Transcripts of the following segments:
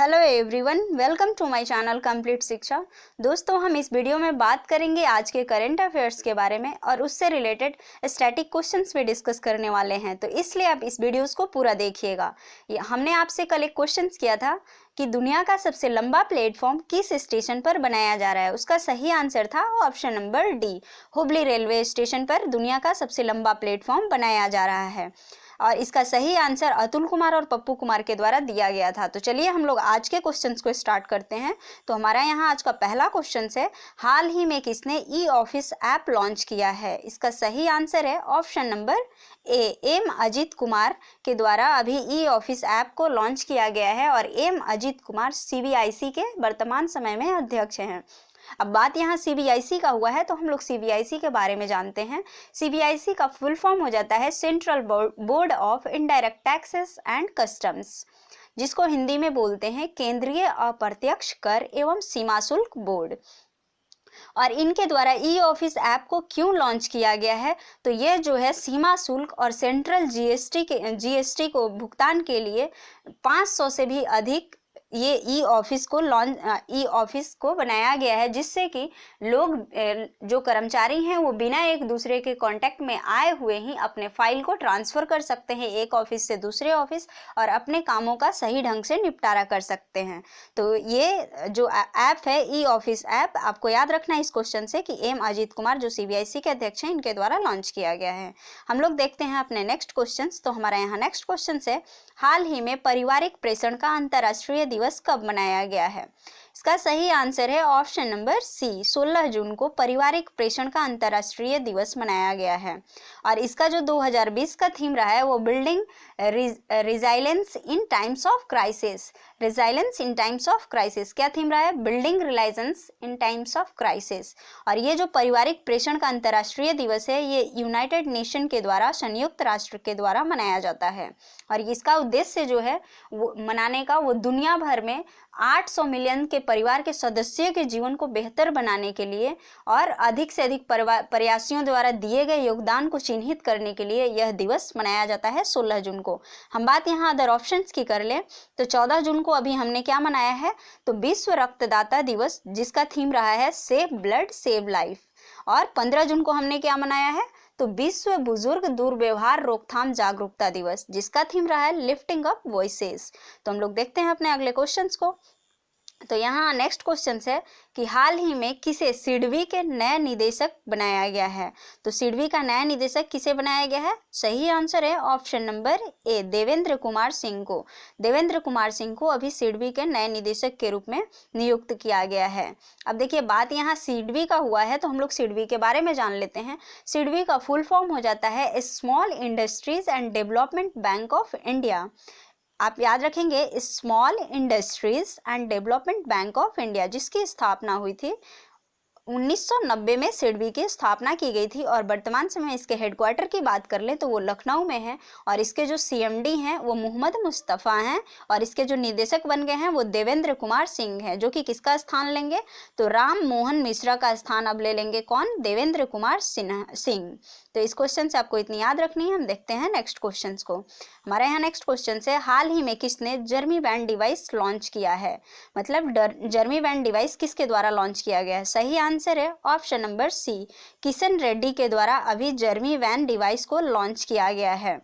Hello everyone, welcome to my channel complete Shiksha. दोस्तों, हम इस वीडियो में बात करेंगे आज के करंट अफेयर्स के बारे में और उससे रिलेटेड स्टैटिक क्वेश्चंस भी डिस्कस करने वाले हैं, तो इसलिए आप इस वीडियोस को पूरा देखिएगा। हमने आपसे कल एक क्वेश्चन किया था कि दुनिया का सबसे लंबा प्लेटफॉर्म किस स्टेशन पर बनाया जा रहा है। उसका सही आंसर था option number D, Hubli railway station पर दुनिया का सबसे लंबा प्लेटफॉर्म बनाया जा रहा है। और इसका सही आंसर अतुल कुमार और पप्पू कुमार के द्वारा दिया गया था। तो चलिए हम लोग आज के क्वेश्चंस को स्टार्ट करते हैं। तो हमारा यहाँ आज का पहला क्वेश्चन है, हाल ही में किसने ई ऑफिस ऐप लॉन्च किया है। इसका सही आंसर है option number A, M Ajit Kumar के द्वारा अभी ई ऑफिस ऐप को लॉन्च किया गया है। और एम अजित कुमार सीबीआईसी के वर्तमान समय में अध्यक्ष हैं। अब बात यहाँ सीबीआईसी का हुआ है तो हम लोग सीबीआईसी के बारे में जानते हैं। सीबीआईसी का फुल फॉर्म हो जाता है central board of indirect taxes and customs, जिसको हिंदी में बोलते हैं केंद्रीय अप्रत्यक्ष कर एवं सीमा शुल्क बोर्ड। और इनके द्वारा ई ऑफिस ऐप को क्यों लॉन्च किया गया है, तो ये जो है सीमा शुल्क और सेंट्रल जीएसटी को भुगतान के लिए 500 से भी अधिक ये ई ऑफिस को बनाया गया है, जिससे कि लोग जो कर्मचारी हैं वो बिना एक दूसरे के कांटेक्ट में आए हुए ही अपने फाइल को ट्रांसफ़र कर सकते हैं एक ऑफिस से दूसरे ऑफिस और अपने कामों का सही ढंग से निपटारा कर सकते हैं। तो ये जो ऐप है ई ऑफिस ऐप, आपको याद रखना है इस क्वेश्चन से कि एम अजित कुमार जो सीबीआईसी के अध्यक्ष हैं, इनके द्वारा लॉन्च किया गया है। हम लोग देखते हैं अपने नेक्स्ट क्वेश्चन। तो हमारा यहाँ नेक्स्ट क्वेश्चन है, हाल ही में पारिवारिक प्रेषण का अंतर्राष्ट्रीय दिवस कब मनाया गया है। इसका सही आंसर है ऑप्शन नंबर सी, 16 जून को पारिवारिक प्रेषण का अंतर्राष्ट्रीय दिवस मनाया गया है। और इसका जो 2020 का थीम रहा है वो building resilience in times of crisis. Resilience in times of crisis क्या थीम रहा है? Building Reliance in times of crisis. और ये जो पारिवारिक प्रेषण का अंतर्राष्ट्रीय दिवस है ये यूनाइटेड नेशन के द्वारा, संयुक्त राष्ट्र के द्वारा मनाया जाता है। और इसका उद्देश्य जो है वो मनाने का, वो दुनिया भर में 800 मिलियन के परिवार के सदस्यों के जीवन को बेहतर बनाने के लिए और अधिक से अधिक प्रयासियों द्वारा दिए गए योगदान को चिन्हित करने के लिए यह दिवस मनाया जाता है 16 जून को। हम बात यहाँ अदर ऑप्शंस की कर लें तो 14 जून को अभी हमने क्या मनाया है, तो विश्व रक्तदाता दिवस, जिसका थीम रहा है सेव ब्लड सेव लाइफ। और 15 जून को हमने क्या मनाया है, तो विश्व बुजुर्ग दुर्व्यवहार रोकथाम जागरूकता दिवस, जिसका थीम रहा है लिफ्टिंग अप वॉइसेस। तो हम लोग देखते हैं अपने अगले क्वेश्चंस को। तो यहाँ नेक्स्ट क्वेश्चन है कि हाल ही में किसे सिडबी के नए निदेशक बनाया गया है। तो सिडबी का नया निदेशक किसे बनाया गया है? सही आंसर है ऑप्शन नंबर ए, देवेंद्र कुमार सिंह को। देवेंद्र कुमार सिंह को अभी सिडबी के नए निदेशक के रूप में नियुक्त किया गया है। अब देखिए बात यहाँ सिडबी का हुआ है तो हम लोग सिडबी के बारे में जान लेते हैं। सिडबी का फुल फॉर्म हो जाता है small industries and development bank of India. आप याद रखेंगे small industries and development bank of India, जिसकी स्थापना हुई थी 1990 में सिडबी की स्थापना की गई थी। और वर्तमान समय इसके हेडक्वार्टर की बात कर ले तो वो लखनऊ में है। और इसके जो सीएमडी हैं वो मोहम्मद मुस्तफ़ा हैं। और इसके जो निदेशक बन गए हैं वो देवेंद्र कुमार सिंह है, जो कि किसका स्थान लेंगे, तो राम मोहन मिश्रा का स्थान अब ले लेंगे कौन, देवेंद्र कुमार सिंह। तो इस क्वेश्चन से आपको इतनी याद रखनी है। हम देखते हैं नेक्स्ट क्वेश्चन को। हमारे यहाँ नेक्स्ट क्वेश्चन है, हाल ही में किसने जर्मी बैंड डिवाइस लॉन्च किया है। मतलब जर्मी बैंड डिवाइस किसके द्वारा लॉन्च किया गया है? सही आंसर है option number C, Kishan Reddy के द्वारा अभी जर्मी वैन डिवाइस को लॉन्च किया गया है।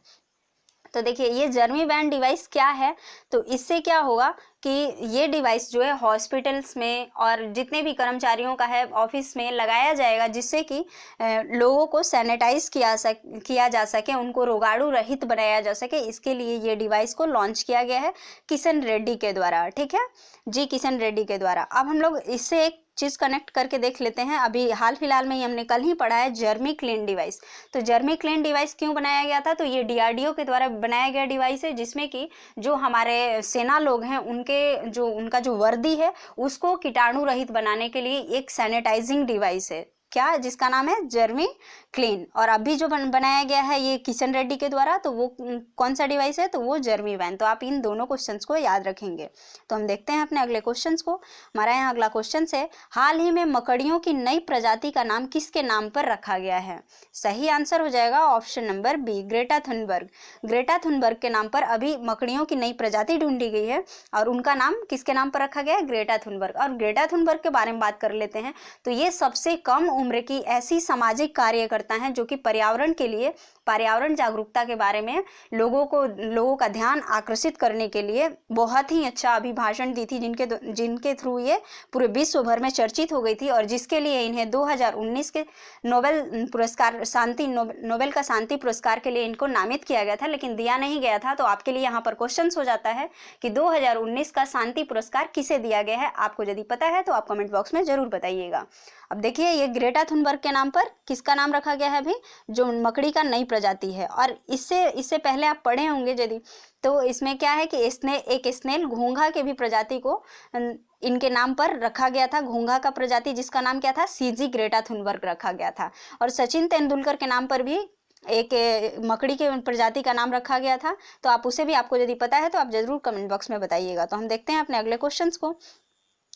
तो देखिए ये जर्मी बैंड डिवाइस क्या है, तो इससे क्या होगा कि ये डिवाइस जो है हॉस्पिटल्स में और जितने भी कर्मचारियों का है ऑफिस में लगाया जाएगा, जिससे कि लोगों को सैनिटाइज किया जा सके, उनको रोगाणु रहित बनाया जा सके। इसके लिए ये डिवाइस को लॉन्च किया गया है किशन रेड्डी के द्वारा। ठीक है जी, किशन रेड्डी के द्वारा। अब हम लोग इससे एक चीज़ कनेक्ट करके देख लेते हैं। अभी हाल फिलहाल में ही हमने कल ही पढ़ा है जर्मी क्लीन डिवाइस। तो जर्मी क्लीन डिवाइस क्यों बनाया गया था, तो ये डीआरडीओ के द्वारा बनाया गया डिवाइस है, जिसमें कि जो हमारे सेना लोग हैं उनका जो वर्दी है उसको कीटाणु रहित बनाने के लिए एक सैनिटाइजिंग डिवाइस है। क्या, जिसका नाम है जर्मी क्लीन। और अभी जो बनाया गया है ये किशन रेड्डी के द्वारा, तो वो कौन सा डिवाइस है, तो वो जर्मी वैन। तो आप इन दोनों क्वेश्चंस को याद रखेंगे। तो हम देखते हैं अपने अगले क्वेश्चंस को। हमारा यहाँ अगला क्वेश्चन है, हाल ही में मकड़ियों की नई प्रजाति का नाम किसके नाम पर रखा गया है? सही आंसर हो जाएगा option number B, Greta Thunberg. Greta Thunberg के नाम पर अभी मकड़ियों की नई प्रजाति ढूंढी गई है और उनका नाम किसके नाम पर रखा गया है? Greta Thunberg. और ग्रेटा थुनबर्ग के बारे में बात कर लेते हैं, तो ये सबसे कम उम्र की ऐसी सामाजिक कार्यकर्ता हैं जो कि पर्यावरण के लिए, पर्यावरण जागरूकता के बारे में लोगों का ध्यान आकर्षित करने के लिए बहुत ही अच्छा अभिभाषण दी थी, जिनके थ्रू ये पूरे विश्व भर में चर्चित हो गई थी और जिसके लिए इन्हें 2019 के नोबेल पुरस्कार नोबेल का शांति पुरस्कार के लिए इनको नामित किया गया था, लेकिन दिया नहीं गया था। तो आपके लिए यहाँ पर क्वेश्चन हो जाता है कि 2019 का शांति पुरस्कार किसे दिया गया है? आपको यदि पता है तो आप कमेंट बॉक्स में जरूर बताइएगा। अब देखिए, ये ग्रेटा थुनबर्ग के नाम पर किसका नाम रखा गया है? अभी जो मकड़ी का नई प्रजाति है। और इससे पहले आप पढ़े होंगे यदि, तो इसमें क्या है कि एक स्नेल घोंघा के भी प्रजाति को इनके नाम पर रखा गया था। घोंघा का प्रजाति जिसका नाम क्या था? सीजी ग्रेटा थुनबर्ग रखा गया था। और सचिन तेंदुलकर के नाम पर भी एक मकड़ी के प्रजाति का नाम रखा गया था। तो आप उसे भी, आपको यदि पता है तो आप जरूर कमेंट बॉक्स में बताइएगा। तो हम देखते हैं अपने अगले क्वेश्चन को।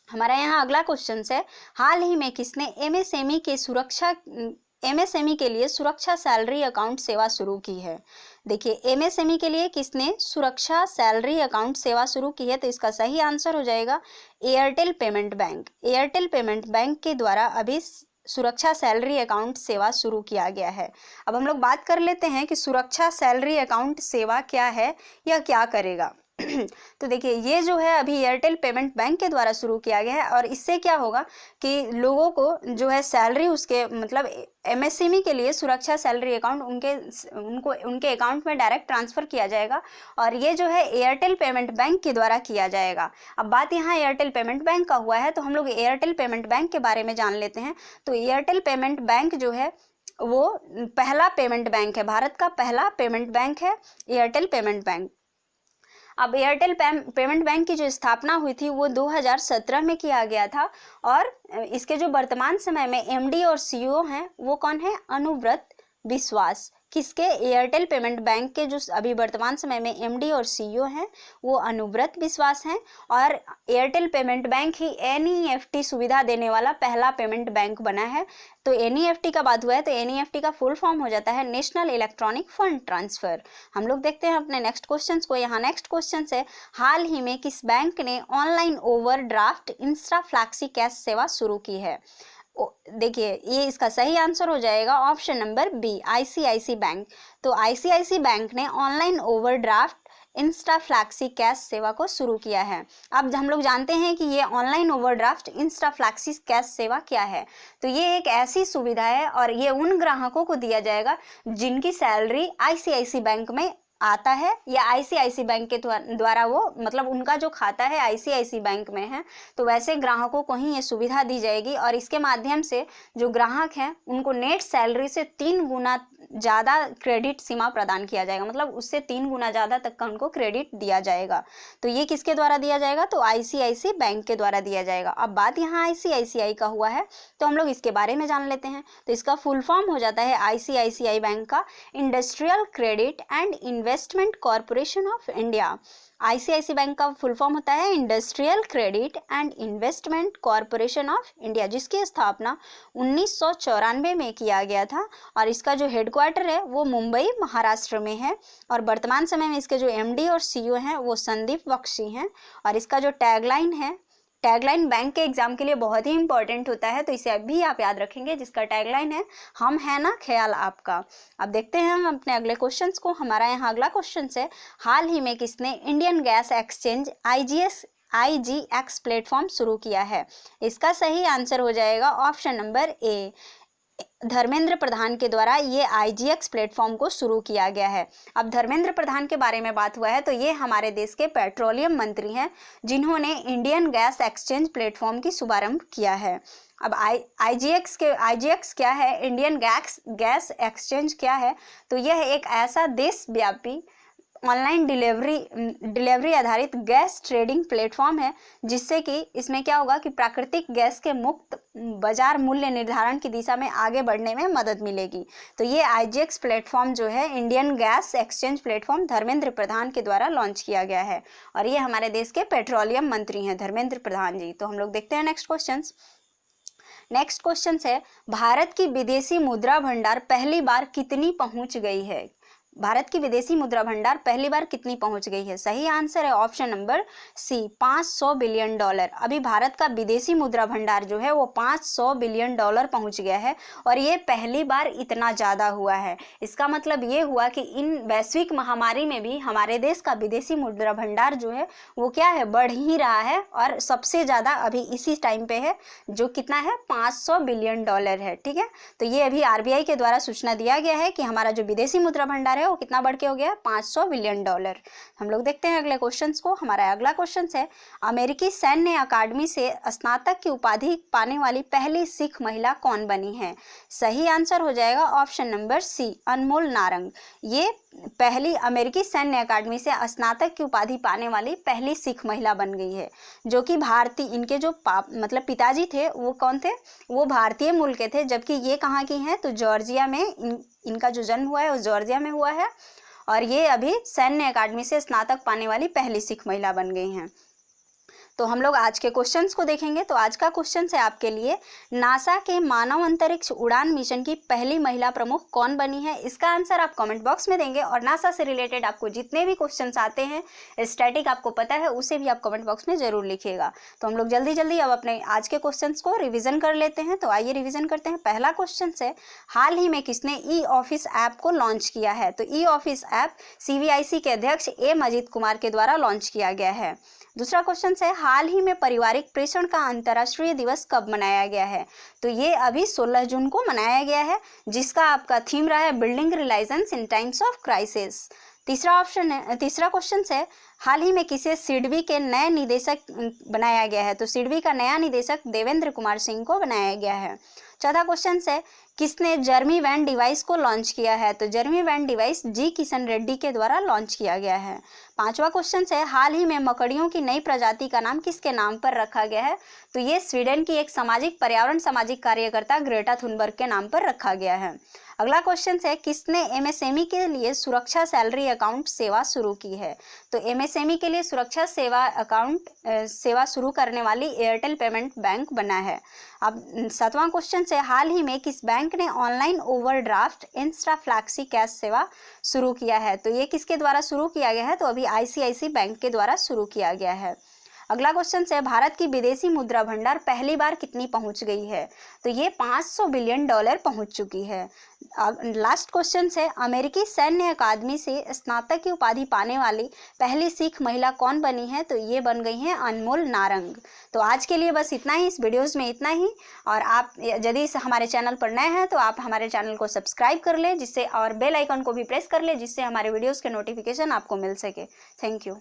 हमारा यहाँ अगला क्वेश्चन है, हाल ही में किसने एमएसएमई के लिए सुरक्षा सैलरी अकाउंट सेवा शुरू की है? देखिए, एमएसएमई के लिए किसने सुरक्षा सैलरी अकाउंट सेवा शुरू की है? तो इसका सही आंसर हो जाएगा Airtel payment bank. Airtel payment bank के द्वारा अभी सुरक्षा सैलरी अकाउंट सेवा शुरू किया गया है। अब हम लोग बात कर लेते हैं कि सुरक्षा सैलरी अकाउंट सेवा क्या है या क्या करेगा। तो देखिए, ये जो है अभी एयरटेल पेमेंट बैंक के द्वारा शुरू किया गया है और इससे क्या होगा कि लोगों को जो है सैलरी, उसके मतलब एमएसएमई के लिए सुरक्षा सैलरी अकाउंट उनके अकाउंट में डायरेक्ट ट्रांसफर किया जाएगा और ये जो है एयरटेल पेमेंट बैंक के द्वारा किया जाएगा। अब बात यहाँ एयरटेल पेमेंट बैंक का हुआ है, तो हम लोग एयरटेल पेमेंट बैंक के बारे में जान लेते हैं। तो एयरटेल पेमेंट बैंक जो है वो पहला पेमेंट बैंक है, भारत का पहला पेमेंट बैंक है एयरटेल पेमेंट बैंक। अब एयरटेल पेमेंट बैंक की जो स्थापना हुई थी वो 2017 में किया गया था और इसके जो वर्तमान समय में एमडी और सीईओ हैं वो कौन है? अनुव्रत विश्वास। किसके? एयरटेल पेमेंट बैंक के जो अभी वर्तमान समय में एमडी और सीईओ हैं वो अनुव्रत विश्वास हैं। और एयरटेल पेमेंट बैंक ही एनईएफटी सुविधा देने वाला पहला पेमेंट बैंक बना है। तो एनईएफटी का बात हुआ है, तो एनईएफटी का फुल फॉर्म हो जाता है नेशनल इलेक्ट्रॉनिक फंड ट्रांसफर। हम लोग देखते हैं अपने नेक्स्ट क्वेश्चन को। यहाँ नेक्स्ट क्वेश्चन है, हाल ही में किस बैंक ने online overdraft insta flexi cash सेवा शुरू की है? देखिए, ये इसका सही आंसर हो जाएगा option number B, ICICI bank. तो आईसीआईसी बैंक ने online overdraft insta flexi cash सेवा को शुरू किया है। अब हम लोग जानते हैं कि ये online overdraft insta flexi cash सेवा क्या है। तो ये एक ऐसी सुविधा है और ये उन ग्राहकों को दिया जाएगा जिनकी सैलरी आईसीआईसी बैंक में आता है या आईसीआईसी बैंक के द्वारा वो, मतलब उनका जो खाता है आईसीआईसी बैंक में है, तो वैसे ग्राहकों को ही ये सुविधा दी जाएगी। और इसके माध्यम से जो ग्राहक हैं उनको नेट सैलरी से 3 गुना ज़्यादा क्रेडिट सीमा प्रदान किया जाएगा, मतलब उससे 3 गुना ज़्यादा तक का उनको क्रेडिट दिया जाएगा। तो ये किसके द्वारा दिया जाएगा? तो आईसीआईसी बैंक के द्वारा दिया जाएगा। अब बात यहाँ आईसीआईसीआई का हुआ है, तो हम लोग इसके बारे में जान लेते हैं। तो इसका फुल फॉर्म हो जाता है आईसीआईसीआई बैंक का industrial credit and investment corporation of India. ICICI bank का फुल फॉर्म होता है industrial credit and investment corporation of India, जिसकी स्थापना 1994 में किया गया था और इसका जो हेडक्वार्टर है वो मुंबई महाराष्ट्र में है। और वर्तमान समय में इसके जो एमडी और सीईओ हैं वो संदीप बख्शी हैं। और इसका जो टैगलाइन बैंक के एग्जाम के लिए बहुत ही इंपॉर्टेंट होता है, तो इसे भी आप याद रखेंगे, जिसका टैगलाइन है हम है ना ख्याल आपका। अब देखते हैं हम अपने अगले क्वेश्चंस को। हमारा यहाँ अगला क्वेश्चन है, हाल ही में किसने इंडियन गैस एक्सचेंज आईजीएक्स प्लेटफॉर्म शुरू किया है? इसका सही आंसर हो जाएगा ऑप्शन नंबर ए, धर्मेंद्र प्रधान के द्वारा ये आईजीएक्स प्लेटफॉर्म को शुरू किया गया है। अब धर्मेंद्र प्रधान के बारे में बात हुआ है, तो ये हमारे देश के पेट्रोलियम मंत्री हैं जिन्होंने इंडियन गैस एक्सचेंज प्लेटफॉर्म की शुभारंभ किया है। अब आईजीएक्स क्या है, इंडियन गैस एक्सचेंज क्या है? तो यह एक ऐसा देशव्यापी ऑनलाइन डिलीवरी आधारित गैस ट्रेडिंग प्लेटफॉर्म है, जिससे कि इसमें क्या होगा कि प्राकृतिक गैस के मुक्त बाजार मूल्य निर्धारण की दिशा में आगे बढ़ने में मदद मिलेगी। तो ये IGX प्लेटफॉर्म जो है, Indian gas exchange platform, Dharmendra Pradhan के द्वारा लॉन्च किया गया है और ये हमारे देश के पेट्रोलियम मंत्री हैं धर्मेंद्र प्रधान जी। तो हम लोग देखते हैं नेक्स्ट क्वेश्चन। नेक्स्ट क्वेश्चन है, भारत की विदेशी मुद्रा भंडार पहली बार कितनी पहुंच गई है? भारत की विदेशी मुद्रा भंडार पहली बार कितनी पहुंच गई है? सही आंसर है ऑप्शन नंबर सी, $500 बिलियन। अभी भारत का विदेशी मुद्रा भंडार जो है वो $500 बिलियन पहुंच गया है और ये पहली बार इतना ज़्यादा हुआ है। इसका मतलब ये हुआ कि इन वैश्विक महामारी में भी हमारे देश का विदेशी मुद्रा भंडार जो है वो क्या है, बढ़ ही रहा है और सबसे ज़्यादा अभी इसी टाइम पे है, जो कितना है, $500 बिलियन है। ठीक है, तो ये अभी RBI के द्वारा सूचना दिया गया है कि हमारा जो विदेशी मुद्रा भंडार वो कितना बढ़ के हो गया, $500 बिलियन। हम लोग देखते हैं अगले क्वेश्चंस को। हमारा अगला क्वेश्चन है, अमेरिकी सैन्य अकादमी से स्नातक की उपाधि पाने वाली पहली सिख महिला कौन बनी है? सही आंसर हो जाएगा ऑप्शन नंबर सी, अनमोल नारंग। ये पहली अमेरिकी सैन्य अकादमी से स्नातक की उपाधि पाने वाली पहली सिख महिला बन गई है, जो कि भारतीय, इनके जो मतलब पिताजी थे वो कौन थे, वो भारतीय मूल के थे, जबकि ये कहाँ की हैं, तो जॉर्जिया में इनका जो जन्म हुआ है वो जॉर्जिया में हुआ है और ये अभी सैन्य अकादमी से स्नातक पाने वाली पहली सिख महिला बन गई हैं। तो हम लोग आज के क्वेश्चंस को देखेंगे। तो आज का क्वेश्चन है आपके लिए, नासा के मानव अंतरिक्ष उड़ान मिशन की पहली महिला प्रमुख कौन बनी है? इसका आंसर आप कमेंट बॉक्स में देंगे और नासा से रिलेटेड आपको जितने भी क्वेश्चंस आते हैं, स्टैटिक आपको पता है, उसे भी आप कमेंट बॉक्स में जरूर लिखिएगा। तो हम लोग जल्दी जल्दी अब अपने आज के क्वेश्चंस को रिविजन कर लेते हैं। तो आइए रिविजन करते हैं। पहला क्वेश्चन है, हाल ही में किसने ई-ऑफिस ऐप को लॉन्च किया है? तो ई-ऑफिस ऐप CBIC के अध्यक्ष A मजीद कुमार के द्वारा लॉन्च किया गया है। दूसरा क्वेश्चन है, हाल ही में पारिवारिक प्रेषण का अंतर्राष्ट्रीय दिवस कब मनाया गया है? तो ये अभी 16 जून को मनाया गया है, जिसका आपका थीम रहा है building Reliance in times of crisis. तीसरा क्वेश्चन है, हाल ही में किसे सिडबी के नए निदेशक बनाया गया है? तो सिडबी का नया निदेशक देवेंद्र कुमार सिंह को बनाया गया है। चौथा क्वेश्चन है, किसने जर्मी वैन डिवाइस को लॉन्च किया है? तो जर्मी वैन डिवाइस G किशन रेड्डी के द्वारा लॉन्च किया गया है। पांचवा क्वेश्चन है, हाल ही में मकड़ियों की नई प्रजाति का नाम किसके नाम पर रखा गया है? तो ये स्वीडन की एक सामाजिक कार्यकर्ता ग्रेटा थुनबर्ग के नाम पर रखा गया है। अगला क्वेश्चन है, किसने MSME के लिए सुरक्षा सैलरी अकाउंट सेवा शुरू की है? तो MSME के लिए सुरक्षा सेवा अकाउंट सेवा शुरू करने वाली एयरटेल पेमेंट बैंक बना है। अब सातवां क्वेश्चन है, हाल ही में किस बैंक ने online overdraft insta flexi cash सेवा शुरू किया है? तो ये किसके द्वारा शुरू किया गया है? तो अभी ICICI बैंक के द्वारा शुरू किया गया है। अगला क्वेश्चन है, भारत की विदेशी मुद्रा भंडार पहली बार कितनी पहुंच गई है? तो ये $500 बिलियन पहुंच चुकी है। लास्ट क्वेश्चन है, अमेरिकी सैन्य अकादमी से स्नातक की उपाधि पाने वाली पहली सिख महिला कौन बनी है? तो ये बन गई हैं अनमोल नारंग। तो आज के लिए बस इतना ही, इस वीडियोस में इतना ही। और आप यदि हमारे चैनल पर नए हैं तो आप हमारे चैनल को सब्सक्राइब कर ले, जिससे, और बेल आइकन को भी प्रेस कर ले, जिससे हमारे वीडियोस के नोटिफिकेशन आपको मिल सके। Thank you.